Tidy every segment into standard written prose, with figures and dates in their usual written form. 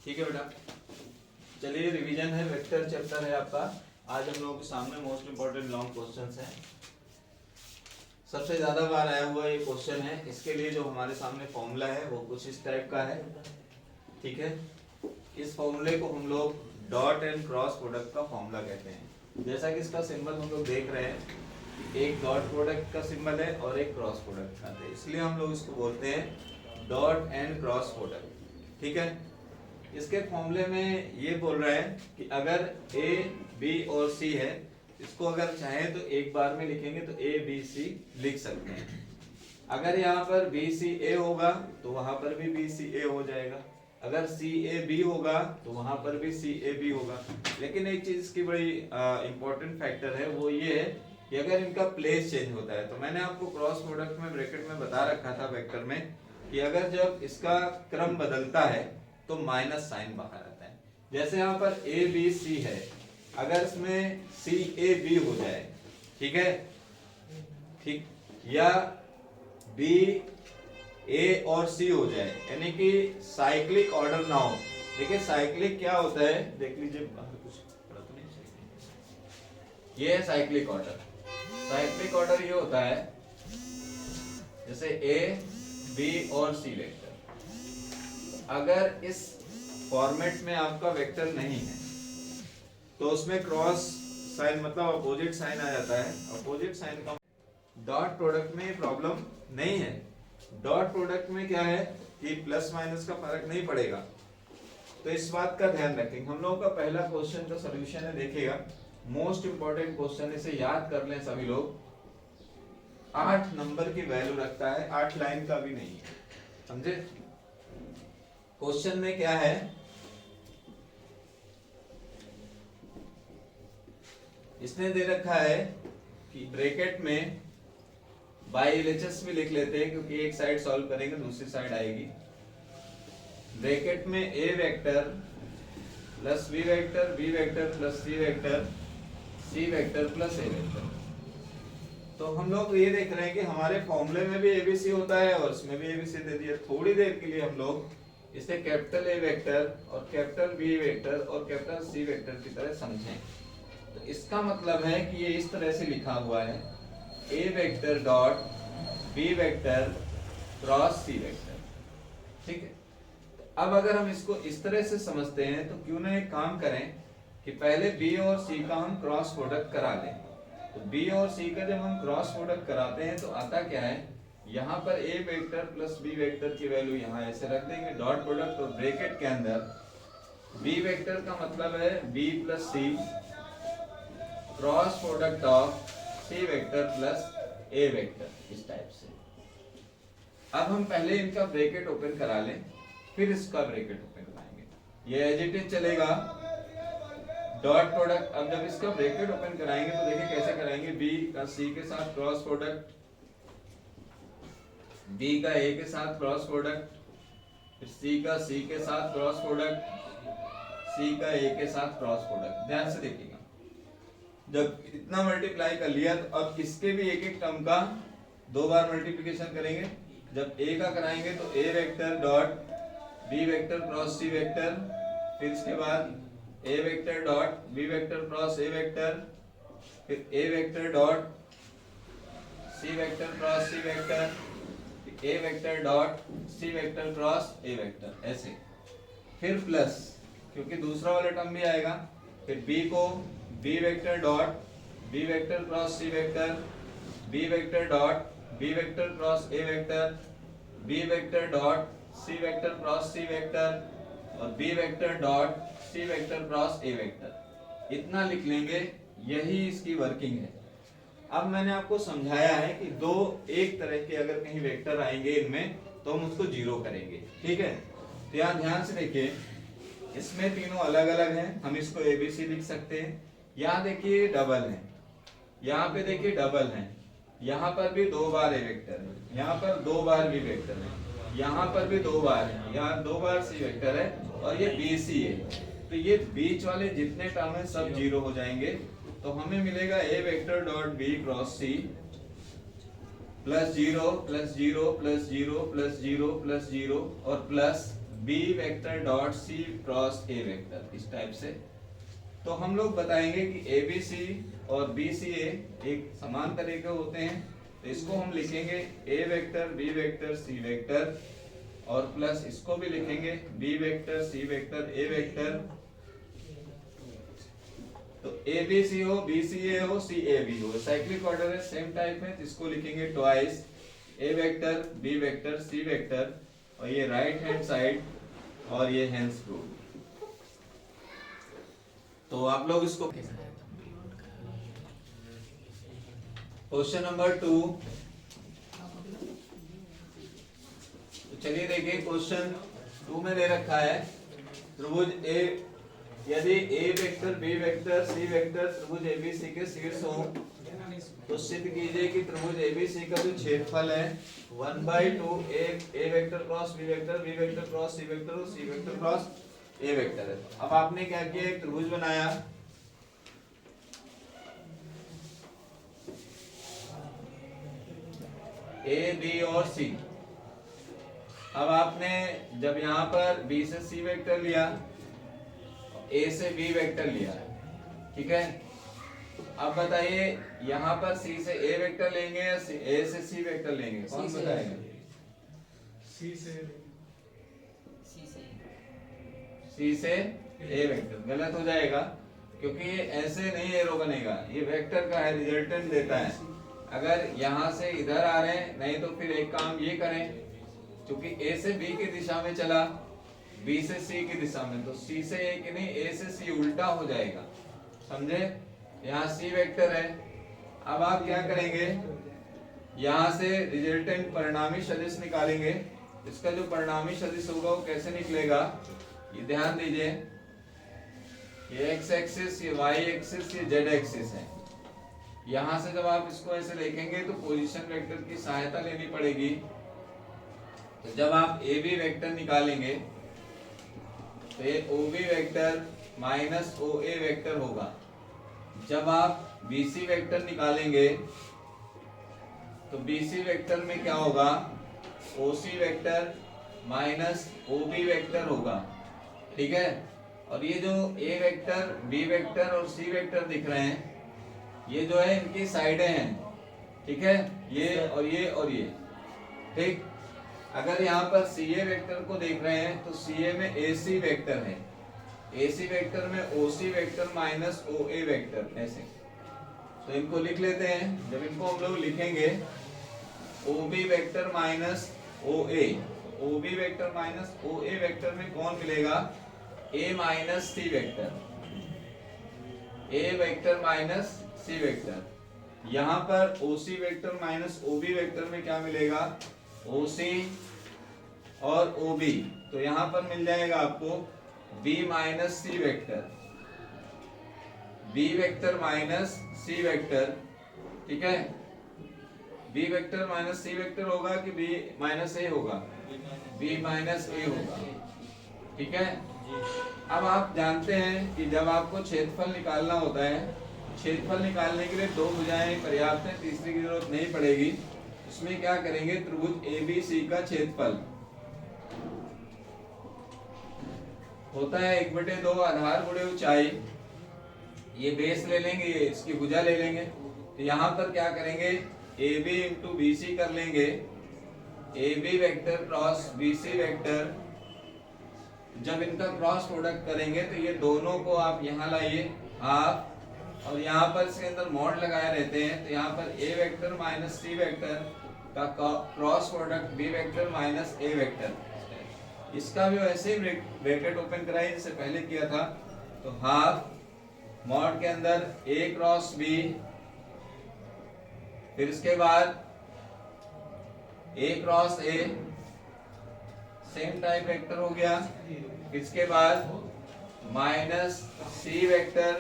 ठीक है बेटा, चलिए रिवीजन है, वेक्टर चैप्टर है आपका। आज हम लोगों के सामने मोस्ट इंपोर्टेंट लॉन्ग क्वेश्चंस हैं। सबसे ज्यादा बार आया हुआ ये क्वेश्चन है। इसके लिए जो हमारे सामने फॉर्मूला है वो कुछ इस टाइप का है। ठीक है, इस फॉर्मूले को हम लोग डॉट एंड क्रॉस प्रोडक्ट का फॉर्मूला कहते हैं। जैसा कि इसका सिंबल हम लोग देख रहे हैं, एक डॉट प्रोडक्ट का सिंबल है और एक क्रॉस प्रोडक्ट का है, इसलिए हम लोग इसको बोलते हैं डॉट एंड क्रॉस प्रोडक्ट। ठीक है, इसके फॉर्मूले में ये बोल रहा है कि अगर ए बी और सी है, इसको अगर चाहें तो एक बार में लिखेंगे तो ए बी सी लिख सकते हैं। अगर यहाँ पर बी सी ए होगा तो वहां पर भी बी सी ए हो जाएगा, अगर सी ए बी होगा तो वहां पर भी सी ए बी होगा। लेकिन एक चीज की बड़ी इंपॉर्टेंट फैक्टर है, वो ये है कि अगर इनका प्लेस चेंज होता है, तो मैंने आपको क्रॉस प्रोडक्ट में ब्रैकेट में बता रखा था वेक्टर में कि अगर जब इसका क्रम बदलता है तो माइनस साइन बाहर आता है। जैसे यहाँ पर ए बी सी है, अगर इसमें सी ए बी हो जाए, ठीक है, ठीक, या बी ए और सी हो जाए, यानी कि साइक्लिक ऑर्डर ना हो। देखिए साइक्लिक क्या होता है, देख लीजिए बाहर कुछ पड़ा तो नहीं। ये है साइक्लिक ऑर्डर। साइक्लिक ऑर्डर ये होता है जैसे ए बी और सी वेक्टर, अगर इस फॉर्मेट में आपका वेक्टर नहीं है तो उसमें क्रॉस साइन मतलब अपोजिट साइन आ जाता है। अपोजिट साइन का डॉट प्रोडक्ट में प्रॉब्लम नहीं है। डॉट प्रोडक्ट में क्या है कि प्लस माइनस का फर्क नहीं पड़ेगा, तो इस बात का ध्यान रखेंगे। हम लोगों का पहला क्वेश्चन का सॉल्यूशन है, देखिएगा मोस्ट इंपोर्टेंट क्वेश्चन, इसे याद कर लें सभी लोग। 8 नंबर की वैल्यू रखता है, 8 लाइन का भी नहीं है, समझे। क्वेश्चन में क्या है, इसने दे रखा है कि ब्रैकेट में बाई एलएचएस भी लिख लेते हैं क्योंकि एक साइड सॉल्व करेंगे दूसरी साइड आएगी। ब्रैकेट में A vector plus B vector, B vector plus C vector, C vector plus A vector. तो हम लोग ये देख रहे हैं कि हमारे फॉर्मूले में भी एबीसी होता है और इसमें भी एबीसी दे दिया। थोड़ी देर के लिए हम लोग इसे कैपिटल ए वेक्टर और कैपिटल बी वेक्टर और कैपिटल सी वेक्टर की तरह समझें। तो इसका मतलब है कि ये इस तरह से लिखा हुआ है, A vector dot B vector cross C vector. ठीक है, अब अगर हम इसको इस तरह से समझते हैं तो क्यों ना एक काम करें कि पहले बी और सी का हम क्रॉस प्रोडक्ट करा लें। तो बी और सी का जब हम क्रॉस प्रोडक्ट कराते हैं तो आता क्या है, यहाँ पर A vector plus B vector की वैल्यू यहाँ ऐसे रख देंगे, डॉट प्रोडक्ट और ब्रैकेट के अंदर बी वेक्टर का मतलब है B plus C cross product of C vector plus A vector, इस टाइप से। अब हम पहले इनका ब्रैकेट ओपन करा लें, फिर इसका ब्रैकेट ओपन कराएंगे। ये एज इट इज चलेगा डॉट प्रोडक्ट। अब जब इसका ब्रैकेट ओपन कराएंगे तो देखिए कैसे कराएंगे, बी का सी के साथ क्रॉस प्रोडक्ट, बी का ए के साथ क्रॉस प्रोडक्ट, फिर सी का सी के साथ क्रॉस प्रोडक्ट, सी का ए के साथ क्रॉस प्रोडक्ट। ध्यान से देखिएगा, जब इतना मल्टीप्लाई कर लिया तो अब इसके भी एक एक टर्म का 2 बार मल्टीप्लिकेशन करेंगे। जब ए का कराएंगे तो A vector dot B vector cross C vector, फिर इसके बाद A vector dot B vector cross A vector, फिर A vector dot C vector cross C vector, A vector dot C vector cross A vector, ऐसे। फिर plus, क्योंकि दूसरा वाला term भी आएगा, फिर बी को B vector dot B vector cross C vector, B vector dot B vector cross A vector, B vector dot C vector cross C vector और B vector dot C vector cross A vector. इतना लिख लेंगे, यही इसकी working है। अब मैंने आपको समझाया है कि दो एक तरह के अगर कहीं वेक्टर आएंगे इनमें तो हम उसको जीरो करेंगे। ठीक है, तो यहाँ ध्यान से देखिए, इसमें तीनों अलग अलग हैं, हम इसको एबीसी लिख सकते हैं। यहाँ देखिए डबल है, यहाँ पे देखिए डबल है, यहाँ पर भी 2 बार ए वेक्टर है, यहाँ पर 2 बार बी वेक्टर है, यहाँ पर भी 2 बार है, यहाँ 2 बार सी वेक्टर है और ये बी सी है। तो ये बीच वाले जितने टर्म है सब जीरो हो जाएंगे। तो हमें मिलेगा A vector dot B cross C plus 0 plus 0 plus 0 plus 0 plus 0 और plus B vector dot C cross A vector, इस टाइप से। तो हम लोग बताएंगे कि ए बी सी और बी सी ए एक समान तरह के होते हैं, तो इसको हम लिखेंगे A vector B vector C vector, और प्लस इसको भी लिखेंगे B vector C vector A vector. तो ए बी सी हो, बी सी ए हो, सी ए बी हो, साइक्लिक ऑर्डर है, सेम टाइप है, इसको लिखेंगे twice A vector B vector C vector, और ये राइट हैंड साइड और ये हैंड्स प्रूफ। तो आप लोग इसको क्वेश्चन नंबर 2, तो चलिए देखिए क्वेश्चन 2 में दे रखा है त्रिभुज ए, यदि A vector B vector C vector त्रिभुज एबीसी के शीर्ष हो तो सिद्ध कीजिए कि त्रिभुज एबीसी का जो क्षेत्रफल है 1/2 A vector cross B vector cross C vector और C vector cross A vector है। अब आपने क्या किया, एक त्रिभुज बनाया, ए बी और सी। अब आपने जब यहाँ पर बी से सी वेक्टर लिया, ए से बी वेक्टर लिया, ठीक है। अब बताइए यहाँ पर सी से ए वेक्टर लेंगे या ए से सी वेक्टर लेंगे, कौन बताएगा? सी से ए वेक्टर। गलत हो जाएगा क्योंकि ये ऐसे नहीं एरो बनेगा, ये वेक्टर का है, रिजल्टेंट देता है। अगर यहाँ से इधर आ रहे हैं, नहीं तो फिर एक काम ये करें, क्योंकि ए से बी की दिशा में चला, बी से सी की दिशा में, तो सी से ए की नहीं, ए से सी उल्टा हो जाएगा, समझे। यहाँ सी वेक्टर है। अब आप क्या करेंगे, यहाँ से रिजल्टेंट परिणामी सदिश निकालेंगे। इसका जो परिणामी सदिश होगा वो कैसे निकलेगा, ये ध्यान दीजिए, ये एक्स एक्सिस, ये वाई एक्सिस, ये जेड एक्सिस है। यहाँ से जब आप इसको ऐसे लिखेंगे तो पोजीशन वेक्टर की सहायता लेनी पड़ेगी। तो जब आप ए बी वेक्टर निकालेंगे तो ये ओ B vector minus O A vector होगा। जब आप बी सी वेक्टर निकालेंगे तो बी सी वेक्टर में क्या होगा, O C vector minus O B vector होगा, ठीक है। और ये जो ए वेक्टर बी वेक्टर और सी वेक्टर दिख रहे हैं, ये जो है इनकी साइडें हैं, ठीक है, ये और ये और ये, ठीक। अगर यहाँ पर सी ए वेक्टर को देख रहे हैं तो सी ए में ए सी वेक्टर है, ए सी वेक्टर में ओ C vector minus O A vector, ऐसे। तो इनको लिख लेते हैं। जब इनको हम लोग लिखेंगे O B vector minus O A, O B vector minus O A vector में कौन मिलेगा, A minus C vector, A vector minus C vector. यहाँ पर O C vector minus O B vector में क्या मिलेगा, ओ सी और ओ बी। तो यहाँ पर मिल जाएगा आपको b minus C vector, b vector minus C vector, ठीक है। b vector minus C vector होगा कि b माइनस ए होगा, b माइनस ए होगा, ठीक है। अब आप जानते हैं कि जब आपको क्षेत्रफल निकालना होता है, क्षेत्रफल निकालने के लिए दो भुजाएं पर्याप्त है, तीसरी की जरूरत नहीं पड़ेगी। इसमें क्या करेंगे, त्रिभुज एबीसी का क्षेत्रफल होता है 1/2 आधार गुणे ऊंचाई, ये बेस ले लेंगे, ये इसकी भुजा ले लेंगे। तो यहाँ पर क्या करेंगे, A B into B C कर लेंगे, A B vector cross B C vector. जब इनका क्रॉस प्रोडक्ट करेंगे तो ये दोनों को आप यहाँ लाइए हाफ, और यहाँ पर इसके अंदर मॉड लगाए रहते हैं, तो यहाँ पर A vector minus C vector का cross product B vector minus A vector. इसका भी वैसे ही ब्रैकेट ओपन कराइए जैसे पहले किया था। तो हाफ मॉड के अंदर ए क्रॉस बी, फिर इसके बाद A cross A, same type vector हो गया। इसके बाद minus C vector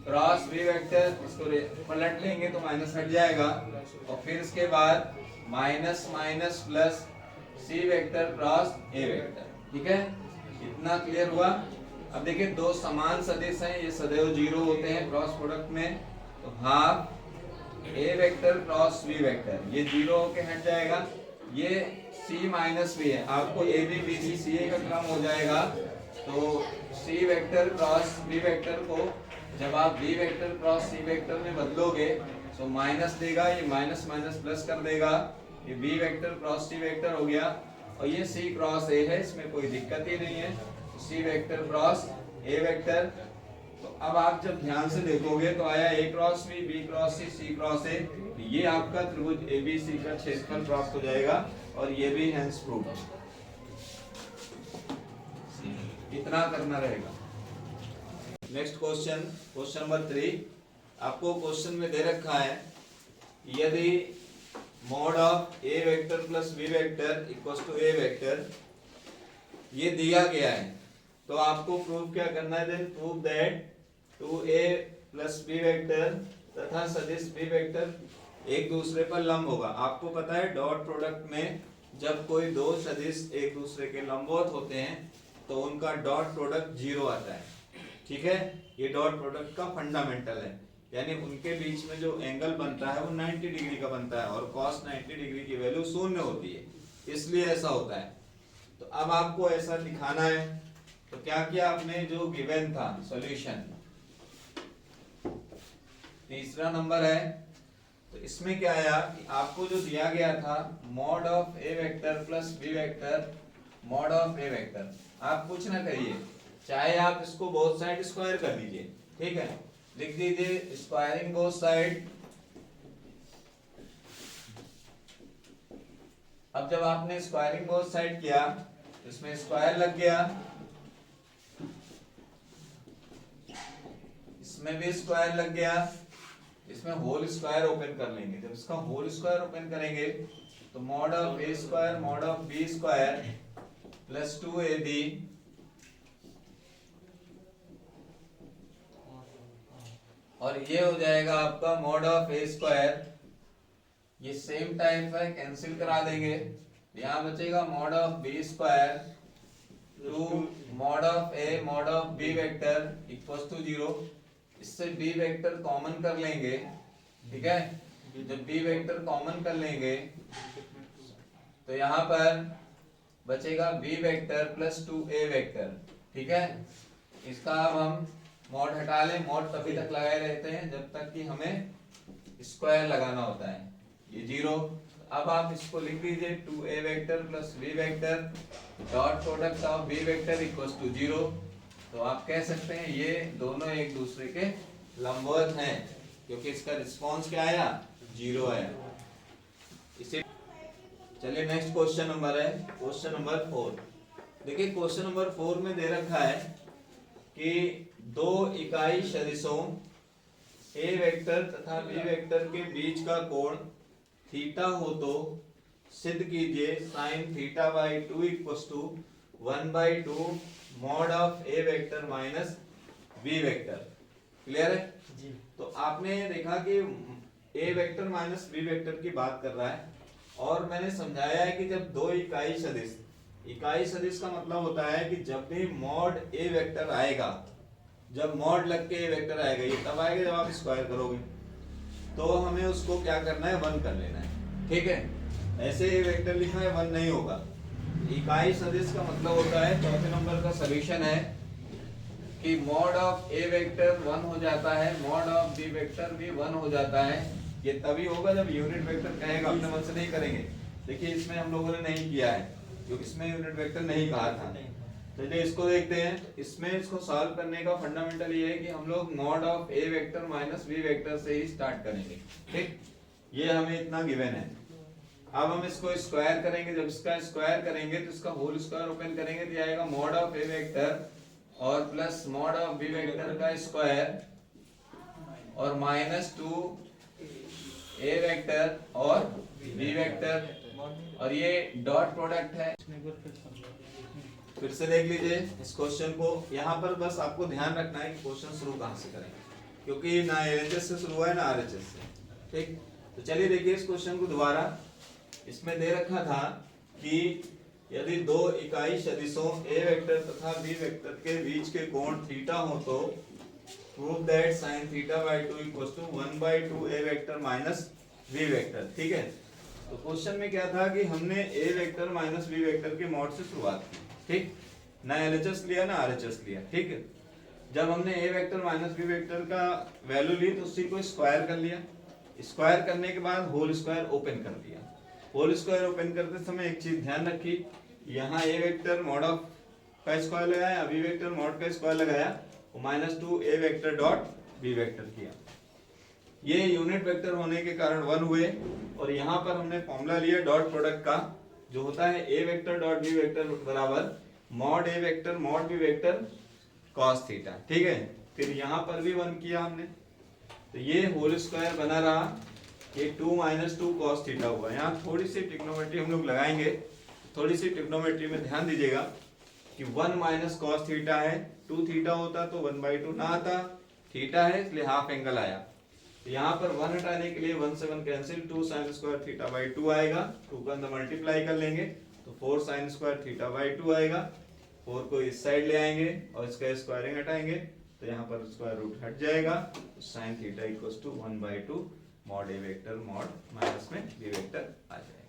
cross B vector, इसको पलट लेंगे तो माइनस हट जाएगा। और फिर इसके बाद minus minus plus C vector cross A vector, ठीक है। इतना क्लियर हुआ। अब देखिए दो समान सदिश हैं, ये सदैव जीरो होते हैं क्रॉस प्रोडक्ट में। तो हाफ ए वेक्टर क्रॉस बी वेक्टर, ये जीरो होके हट जाएगा, ये सी माइनस बी है, आपको ए बी बी सी सी ए का क्रम हो जाएगा। तो सी वेक्टर क्रॉस बी वेक्टर को जब आप B vector cross C vector में बदलोगे तो माइनस देगा, ये माइनस माइनस प्लस कर देगा, ये B vector cross C vector हो गया। और ये सी क्रॉस ए है, इसमें कोई दिक्कत ही नहीं है, C vector cross A vector. तो अब आप जब ध्यान से देखोगे तो आया A cross B cross C cross A, ये आपका त्रिभुज एबीसी का क्षेत्रफल प्राप्त हो जाएगा और ये भी हेंस प्रूव। इतना करना रहेगा। Next question, question number 3। आपको क्वेश्चन में दे रखा है यदि mod of A vector plus B vector equals to A vector, ये दिया गया है, तो आपको प्रूव क्या करना है? Then prove that 2a plus B vector तथा सदिश बी वेक्टर एक दूसरे पर लंब होगा। आपको पता है डॉट प्रोडक्ट में जब कोई दो सदिश एक दूसरे के लंबवत होते हैं तो उनका डॉट प्रोडक्ट 0 आता है। ठीक है, ये डॉट प्रोडक्ट का फंडामेंटल है, यानी उनके बीच में जो एंगल बनता है वो 90 डिग्री का बनता है और cos 90 डिग्री की वैल्यू 0 होती है, इसलिए ऐसा होता है। तो अब आपको ऐसा दिखाना है, तो क्या किया आपने? जो गिवन था सॉल्यूशन, तीसरा नंबर है, तो इसमें क्या आया कि आपको जो दिया गया था mod of A vector plus B vector mod of A vector, आप कुछ ना करिए, चाहे आप इसको बोथ साइड स्क्वायर कर दीजिए। ठीक है, लिख दीजिए स्क्वायरिंग बोथ साइड। अब जब आपने स्क्वायरिंग बोथ साइड किया, इसमें स्क्वायर लग गया, इसमें भी स्क्वायर लग गया, इसमें होल स्क्वायर ओपन कर लेंगे। जब इसका होल स्क्वायर ओपन करेंगे तो mod of A square mod of B square plus 2ab और ये हो जाएगा आपका मॉड ऑफ ए स्क्वायर। ये सेम टाइप है, कैंसिल करा देंगे, यहाँ बचेगा mod of B square 2 mod of A mod of B vector equals to 0। इससे बी वेक्टर कॉमन कर लेंगे। ठीक है, जब बी वेक्टर कॉमन कर लेंगे तो यहाँ पर बचेगा B vector plus 2a vector. ठीक है, इसका अब हम मॉड हटा लें, मॉड तभी तक लगाए रहते हैं जब तक कि हमें स्क्वायर लगाना होता है, ये 0। अब आप इसको लिख दीजिए 2a vector plus b vector dot product of b vector equals to 0। तो आप कह सकते हैं ये दोनों एक दूसरे के लंबवत हैं, क्योंकि इसका रिस्पांस क्या आया? 0 आया। इसे चलिए नेक्स्ट क्वेश्चन नंबर है क्वेश्चन नंबर 4। देखिए क्वेश्चन नंबर 4 में दे रखा है कि दो इकाई सदिशों ए वेक्टर तथा बी वेक्टर के बीच का कोण थीटा हो तो सिद्ध कीजिए sine theta by 2 equals to 1/2 mod of A vector minus B vector. Clear है जी? तो आपने देखा कि A vector minus B vector की बात कर रहा है और मैंने समझाया है कि जब दो इकाई सदिश, इकाई सदिश का मतलब होता है कि जब भी मॉड ए वेक्टर आएगा, जब मॉड लग के ए वेक्टर आएगा, ये तब आएगा जब आप स्क्वायर करोगे, तो हमें उसको क्या करना है? 1 कर लेना है। ठीक है, ऐसे ए वेक्टर लिखना है 1 नहीं होगा। इकाई सदिश का मतलब होता है, चौथे नंबर का सॉल्यूशन है कि मॉड ऑफ ए वेक्टर 1 हो जाता है, मॉड ऑफ बी वेक्टर भी 1 हो जाता है। ये तभी होगा जब यूनिट वेक्टर कहेगा, अपने मन से नहीं करेंगे। देखिए इसमें हम लोगों ने नहीं किया है क्योंकि इसमें यूनिट वेक्टर नहीं कहा था। चलिए इसको देखते हैं। इसमें इसको सॉल्व करने का फंडामेंटल ये है कि हम लोग mod of A vector minus B vector से ही स्टार्ट करेंगे। ठीक, ये हमें इतना गिवन है। अब हम इसको स्क्वायर करेंगे, जब इसका स्क्वायर करेंगे तो इसका होल स्क्वायर ओपन करेंगे तो आएगा मॉड ऑफ ए वेक्टर और plus mod of B vector का स्क्वायर और माइनस 2 ए वेक्टर और बी वेक्टर, और ये डॉट प्रोडक्ट है। फिर से देख लीजिए इस क्वेश्चन को। यहाँ पर बस आपको ध्यान रखना है कि क्वेश्चन शुरू कहाँ से करें, क्योंकि ना एलएचएस से शुरू हुआ है ना आरएचएस से। ठीक, तो चलिए देखिए इस क्वेश्चन को दोबारा। इसमें दे रखा था कि यदि दो इकाई सदिशों ए वेक्टर तथा बी वेक्टर के बीच के कोण थीटा हो तो prove that sin theta by 2 equals to 1/2 A vector minus B vector. ठीक है, तो क्वेश्चन में क्या था कि हमने A vector minus B vector के मॉड से शुरुआत की, ठीक, ना एलएचएस लिया ना आरएचएस लिया, ठीक है। जब हमने A vector minus B vector का वैल्यू ली तो उसी को स्क्वायर कर लिया, स्क्वायर करने के बाद होल स्क्वायर ओपन कर दिया। होल स्क्वायर ओपन करते समय एक चीज ध्यान रखी, यहाँ ए वेक्टर मॉड ऑफ का स्क्वायर लगाया, बी वेक्टर मॉड का स्क्वायर लगाया, -2 A vector dot B vector किया। ये यूनिट वेक्टर होने के कारण 1 हुए, और यहाँ पर हमने फॉर्मूला लिया डॉट प्रोडक्ट का, जो होता है A vector dot B vector बराबर mod A vector mod B vector cos theta, ठीक है। फिर यहाँ पर भी 1 किया हमने, तो ये होल स्क्वायर बना रहा, ये 2 - 2 cos थीटा हुआ। यहाँ थोड़ी सी ट्रिग्नोमेट्री हम लोग लगाएंगे, थोड़ी सी ट्रिग्नोमेट्री में ध्यान दीजिएगा कि 1 - cos थीटा है, 2 थीटा होता तो 1/2 ना आता, थीटा है इसलिए हाफ एंगल आया। तो यहाँ पर 1 हटाने के लिए 1 से 1 cancel, 2 sin square theta by 2 आएगा, 2 का अंदर मल्टीप्लाई कर लेंगे तो 4 sin स्क्वायर थीटा बाई 2 आएगा। 4 को इस साइड ले आएंगे और इसका स्क्वायरिंग हटाएंगे तो यहाँ पर स्क्वायर रूट हट जाएगा, तो sin theta equals to 1/2 mod A vector mod minus में बी वेक्टर आ जाएगा।